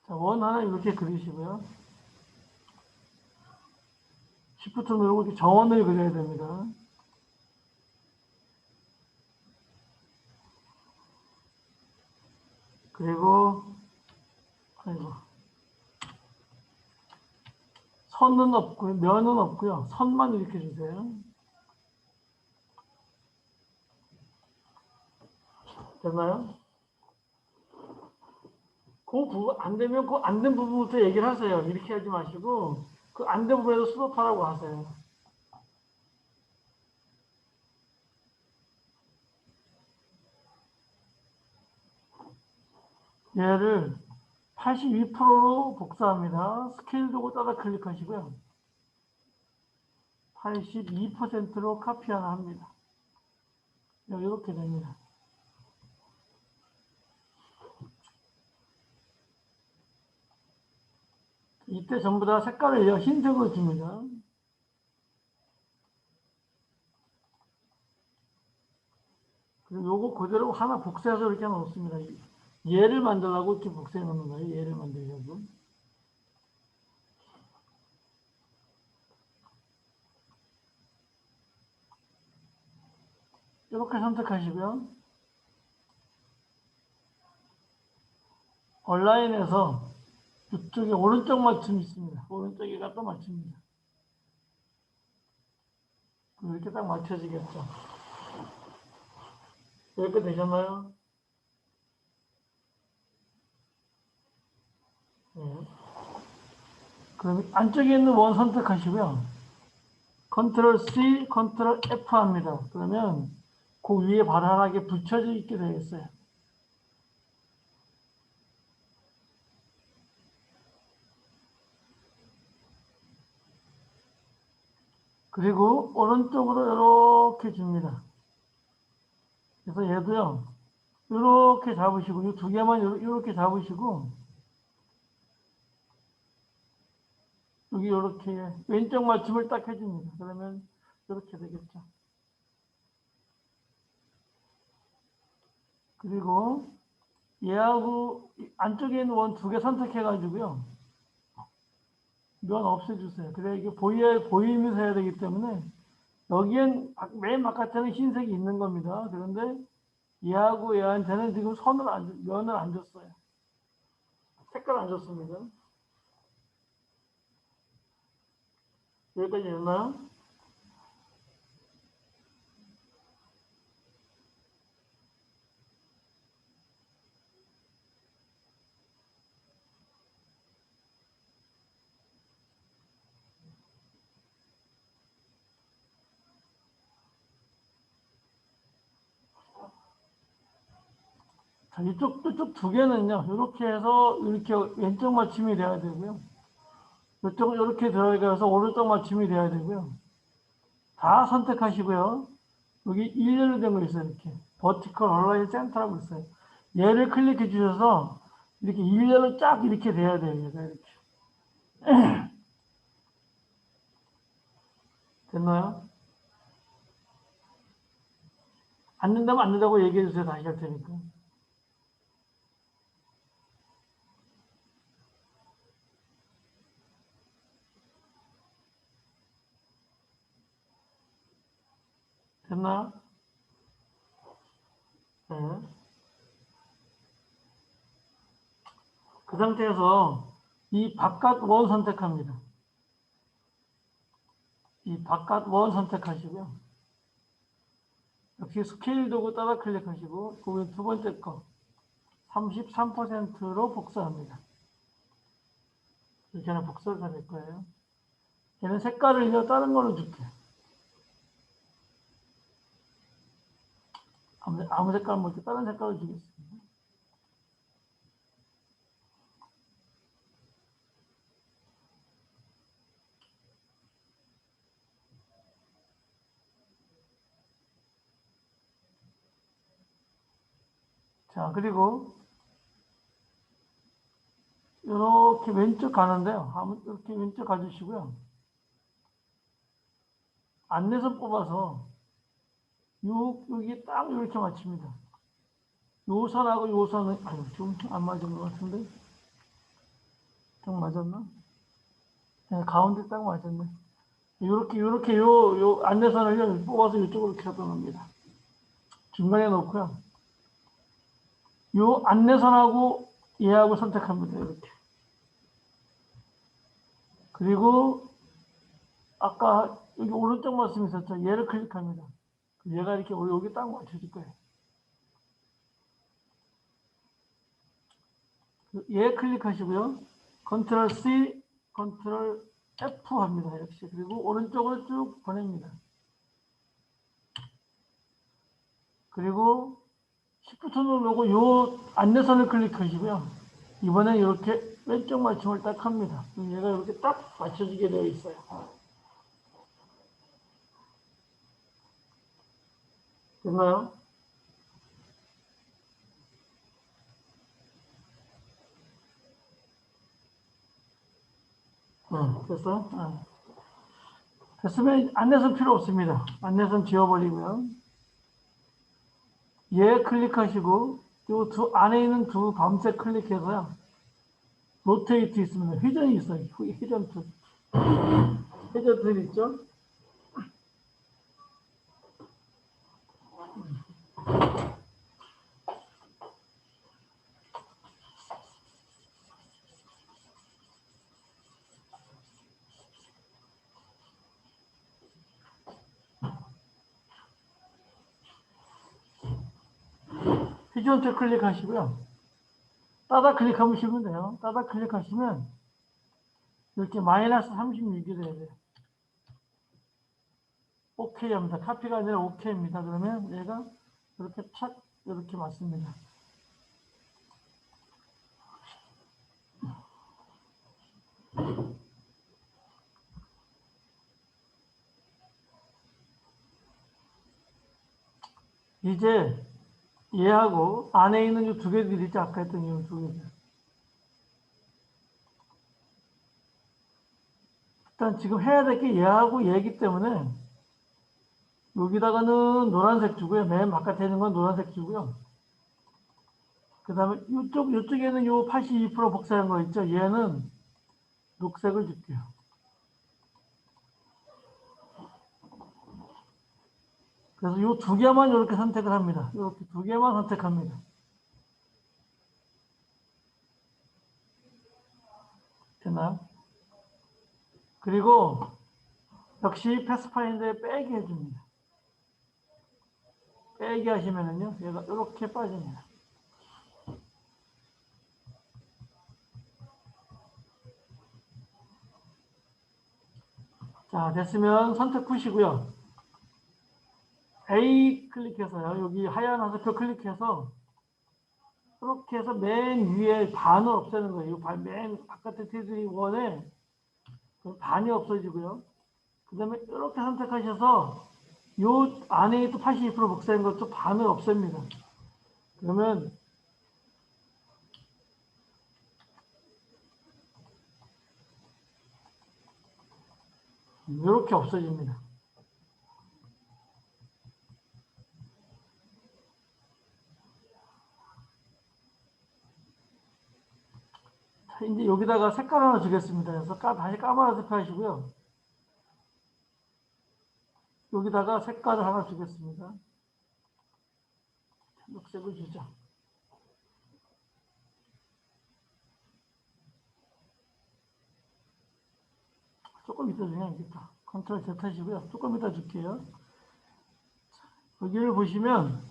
자, 원 하나 이렇게 그리시고요. 시프트 누르고 이렇게 정원을 그려야 됩니다. 그리고, 아이고, 선은 없고요. 면은 없고요. 선만 이렇게 주세요. 됐나요? 그 부분, 안 되면 그 안 된 부분부터 얘기를 하세요. 이렇게 하지 마시고, 그 안 된 부분에서 스톱하라고 하세요. 얘를 82%로 복사합니다. 스케일 두고 따라 클릭하시고요. 82%로 카피 하나 합니다. 이렇게 됩니다. 이때 전부 다 색깔을 흰색으로 줍니다. 그리고 요거 그대로 하나 복사해서 이렇게 놓습니다. 얘를 만들라고 이렇게 복사해 놓는 거예요. 얘를 만들려고. 이렇게 선택하시고요. 온라인에서 이쪽에 오른쪽 맞춤이 있습니다. 오른쪽에 갖다 맞춥니다. 이렇게 딱 맞춰지겠죠. 이렇게 되셨나요? 네. 그럼 안쪽에 있는 원 선택하시고요. 컨트롤 C, 컨트롤 F 합니다. 그러면 그 위에 바로 하나 붙여져 있게 되겠어요. 그리고 오른쪽으로 이렇게 줍니다. 그래서 얘도요. 이렇게 잡으시고 이 두 개만 이렇게 잡으시고 여기 이렇게 왼쪽 맞춤을 딱 해줍니다. 그러면 이렇게 되겠죠. 그리고 얘하고 안쪽에 있는 원 두 개 선택해 가지고요. 면 없애주세요. 그래 이게 보이면서 해야 되기 때문에 여기엔 맨 바깥에는 흰색이 있는 겁니다. 그런데 얘하고 얘한테는 지금 면을 안 줬어요. 색깔 안 줬습니다. 여기까지 됐나요? 자, 이쪽 두 개는요, 이렇게 해서 이렇게 왼쪽 맞춤이 돼야 되고요. 이쪽은 이렇게 들어가서 오른쪽 맞춤이 돼야 되고요. 다 선택하시고요. 여기 일렬로 된 거 있어요, 이렇게. 버티컬 온라인 센터라고 있어요. 얘를 클릭해 주셔서 이렇게 일렬로 쫙 이렇게 돼야 돼요, 얘가 이렇게. 됐나요? 안 된다면 안 된다고 얘기해 주세요. 다시 할 테니까. 됐나요? 네. 그 상태에서 이 바깥 원 선택합니다. 이 바깥 원 선택하시고요. 역시 스케일 도구 따라 클릭하시고 그 두 번째 거 33%로 복사합니다. 이렇게 하나 복사가 될 거예요. 얘는 색깔을 다른 걸로 줄게요. 아무 색깔 뭐 다른 색깔로 주겠습니다. 자, 그리고 이렇게 왼쪽 가는데요. 이렇게 왼쪽 가주시고요. 안내선 뽑아서 여기 딱 이렇게 맞춥니다. 요 선하고 요 선은 좀 안 맞은 것 같은데 딱 맞았나? 네, 가운데 딱 맞았네. 요렇게 요 안내선을 뽑아서 이쪽으로 켜놓습니다. 중간에 놓고요. 요 안내선하고 얘하고 선택합니다. 이렇게. 그리고 아까 여기 오른쪽 말씀 있었죠. 얘를 클릭합니다. 얘가 이렇게 여기 딱 맞춰줄 거예요. 얘 클릭하시고요. 컨트롤 C, 컨트롤 F 합니다. 역시. 그리고 오른쪽으로 쭉 보냅니다. 그리고 Shift 누르고 요 안내선을 클릭하시고요. 이번에 이렇게 왼쪽 맞춤을 딱 합니다. 얘가 이렇게 딱 맞춰지게 되어 있어요. 됐나요? 됐어요? 됐으면 안내선 필요 없습니다. 안내선 지워버리고요. 얘 클릭하시고 요 두 안에 있는 두 밤색 클릭해서요. 로테이트 있습니다. 회전이 있어요. 회전 툴. 회전 툴 있죠? 회전 툴 클릭하시고요. 따다 클릭하시면 돼요. 따다 클릭하시면 이렇게 마이너스 36이 돼야 돼요. 오케이 합니다. 카피가 아니라 오케이입니다. 그러면 얘가 이렇게 착 이렇게 맞습니다. 이제 얘하고 안에 있는 이 두 개들 있죠. 아까 했던 이 두 개들. 일단 지금 해야 될 게 얘하고 얘기 때문에 여기다가는 노란색 주고요. 맨 바깥에 있는 건 노란색 주고요. 그 다음에 이쪽에는 요 82% 복사한 거 있죠. 얘는 녹색을 줄게요. 그래서 요 두 개만 이렇게 선택을 합니다. 이렇게 두 개만 선택합니다. 됐나요? 그리고 역시 패스파인더에 빼기 해줍니다. 빼기 하시면은요, 얘가 이렇게 빠집니다. 자, 됐으면 선택 푸시고요. A 클릭해서요. 여기 하얀 화살표 클릭해서 이렇게 해서 맨 위에 반을 없애는 거예요. 맨 바깥에 테두리 원에 반이 없어지고요. 그 다음에 이렇게 선택하셔서 요 안에 또 82% 복사한 것도 반을 없앱니다. 그러면 이렇게 없어집니다. 자, 이제 여기다가 색깔 하나 주겠습니다. 그래서 다시 까만색 하시고요. 여기다가 색깔을 하나 주겠습니다. 녹색을 주죠. 조금 이따 그냥 알겠다. 컨트롤 Z 하시고요. 조금 이따 줄게요. 여기를 보시면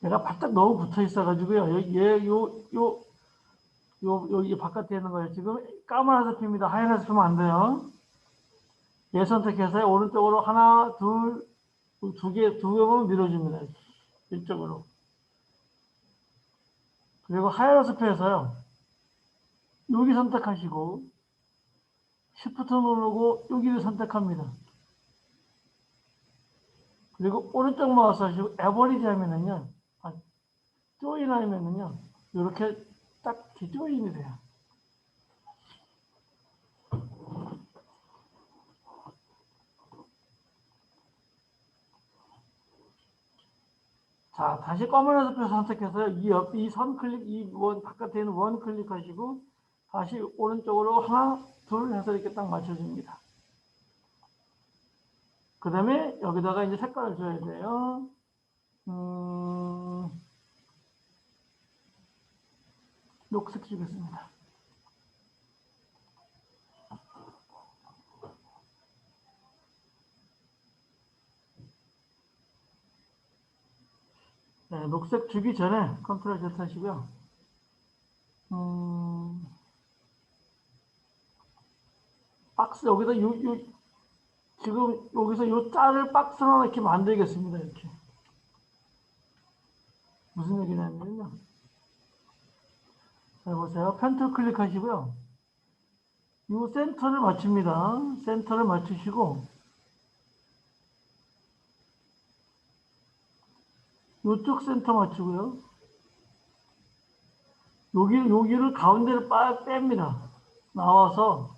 얘가 바짝 너무 붙어 있어가지고요. 여기 바깥에 있는 거예요. 지금 까만 화살표입니다. 하얀 화살표면 안 돼요. 얘 선택해서 오른쪽으로 하나, 둘, 두 개만 밀어줍니다. 이쪽으로. 그리고 하얀 화살표에서요. 여기 선택하시고 Shift 누르고 여기를 선택합니다. 그리고 오른쪽 마우스 하시고 에버리지 하면은요. 조인 하면은요. 이렇게 딱 조인이 돼요. 자, 다시 검은 화살표 선택해서 이 선 클릭, 이 원, 바깥에 있는 원 클릭하시고, 다시 오른쪽으로 하나, 둘 해서 이렇게 딱 맞춰줍니다. 그 다음에 여기다가 이제 색깔을 줘야 돼요. 녹색 주겠습니다. 네, 녹색 주기 전에 컨트롤 Z 하시고요. 박스 여기다 지금 여기서 요 짤을 박스 하나 이렇게 만들겠습니다. 이렇게. 무슨 얘기냐면요. 자, 보세요. 펜틀 클릭하시고요. 요 센터를 맞춥니다. 센터를 맞추시고 요쪽 센터 맞추고요. 여기를 가운데를 빡 뺍니다. 나와서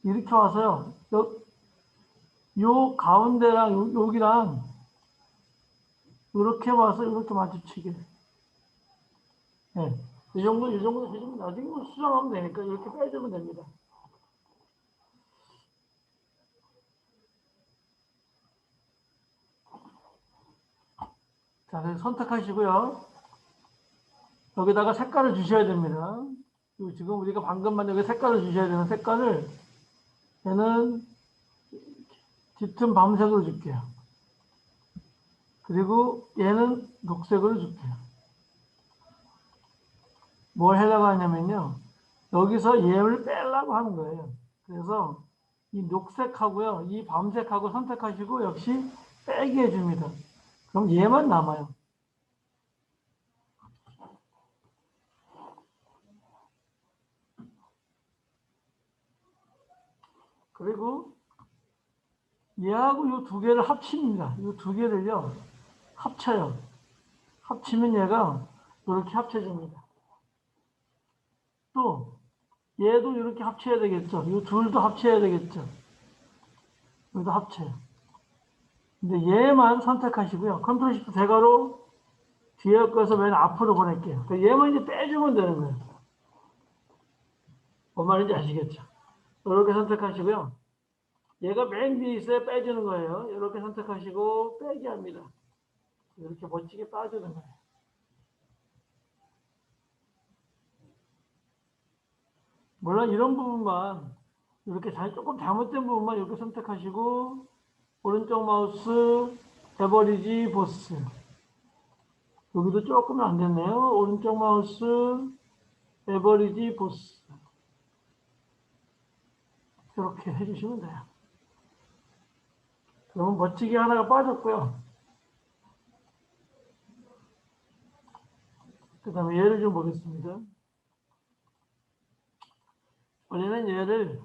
이렇게 와서요. 요 가운데랑 여기랑 이렇게 와서 이렇게 마주치게. 네. 이 정도 되시면 나중에 수정하면 되니까 이렇게 빼주면 됩니다. 자, 그래서 선택하시고요. 여기다가 색깔을 주셔야 됩니다. 지금 우리가 방금 만든 여기 색깔을 주셔야 되는 색깔을 얘는 짙은 밤색으로 줄게요. 그리고 얘는 녹색으로 줄게요. 뭘 하려고 하냐면요. 여기서 얘를 빼려고 하는 거예요. 그래서 이 녹색하고요. 이 밤색하고 선택하시고 역시 빼게 해줍니다. 그럼 얘만 남아요. 그리고 얘하고 이 두 개를 합칩니다. 이 두 개를요. 합쳐요. 합치면 얘가 이렇게 합쳐집니다. 또 얘도 이렇게 합쳐야 되겠죠. 이 둘도 합쳐야 되겠죠. 여기도 합쳐요. 근데 얘만 선택하시고요. 컨트롤 시프트 대괄호 뒤에 거에서 맨 앞으로 보낼게요. 얘만 이제 빼주면 되는 거예요. 뭔 말인지 아시겠죠? 이렇게 선택하시고요. 얘가 맨 뒤에 있어야 빼주는 거예요. 이렇게 선택하시고 빼기 합니다. 이렇게 멋지게 빠지는 거예요. 물론 이런 부분만 이렇게 조금 잘못된 부분만 이렇게 선택하시고 오른쪽 마우스 에버리지 보스 여기도 조금 안 됐네요. 오른쪽 마우스 에버리지 보스 이렇게 해주시면 돼요. 그러면 멋지게 하나가 빠졌고요. 그 다음에 얘를 좀 보겠습니다. 원래는 얘를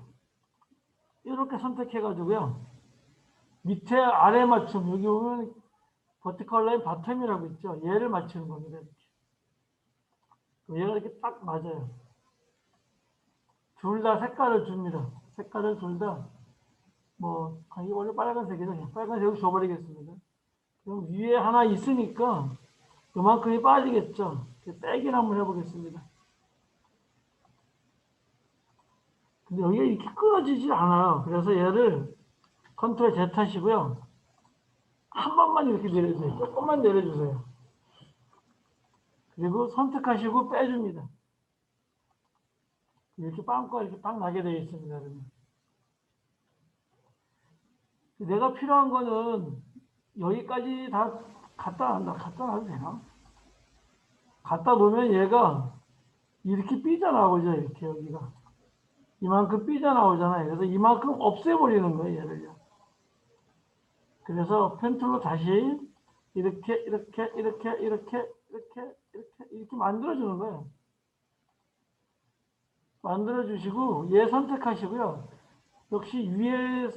이렇게 선택해가지고요. 밑에 아래 맞춤 여기 보면 버티컬 라인 바텀이라고 있죠. 얘를 맞추는 겁니다. 이렇게. 얘가 이렇게 딱 맞아요. 둘 다 색깔을 줍니다. 색깔을 둘 다 뭐 이게 원래 빨간색이죠. 빨간색으로 줘버리겠습니다. 그럼 위에 하나 있으니까 그만큼이 빠지겠죠. 빼기를 한번 해보겠습니다. 근데 여기가 이렇게 끊어지지 않아요. 그래서 얘를 컨트롤 Z 하시고요. 한 번만 이렇게 내려주세요. 조금만 내려주세요. 그리고 선택하시고 빼줍니다. 이렇게 빵꾸가 이렇게 빵 나게 되어 있습니다. 여러분. 내가 필요한 거는 여기까지 다 갖다 놔도 되나? 갖다 놓으면 얘가 이렇게 삐져나오죠. 이렇게 여기가. 이만큼 삐져나오잖아요. 그래서 이만큼 없애버리는 거예요. 얘를요. 그래서 펜툴로 다시 이렇게 만들어주는 거예요. 만들어주시고 얘 선택하시고요. 역시 위에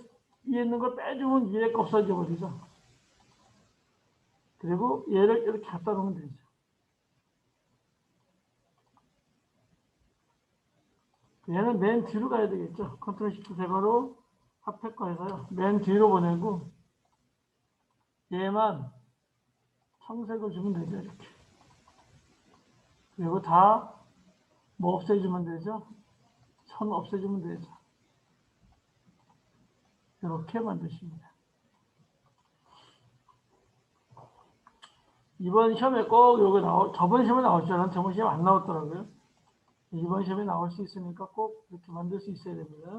있는 걸 빼주면 위에 거 없어져 버리죠. 그리고 얘를 이렇게 갖다 놓으면 되죠. 얘는 맨 뒤로 가야 되겠죠. 컨트롤 시프트 대괄호 합했고 해서요. 맨 뒤로 보내고 얘만 청색을 주면 되죠. 이렇게. 이거 다 뭐 없애주면 되죠? 선 없애주면 되죠. 이렇게 만드십니다. 이번 시험에 꼭 요거 저번 시험에 나올 줄 알았는데 저번 시험에 안 나왔더라고요. 이번 시험에 나올 수 있으니까 꼭 이렇게 만들 수 있어야 됩니다.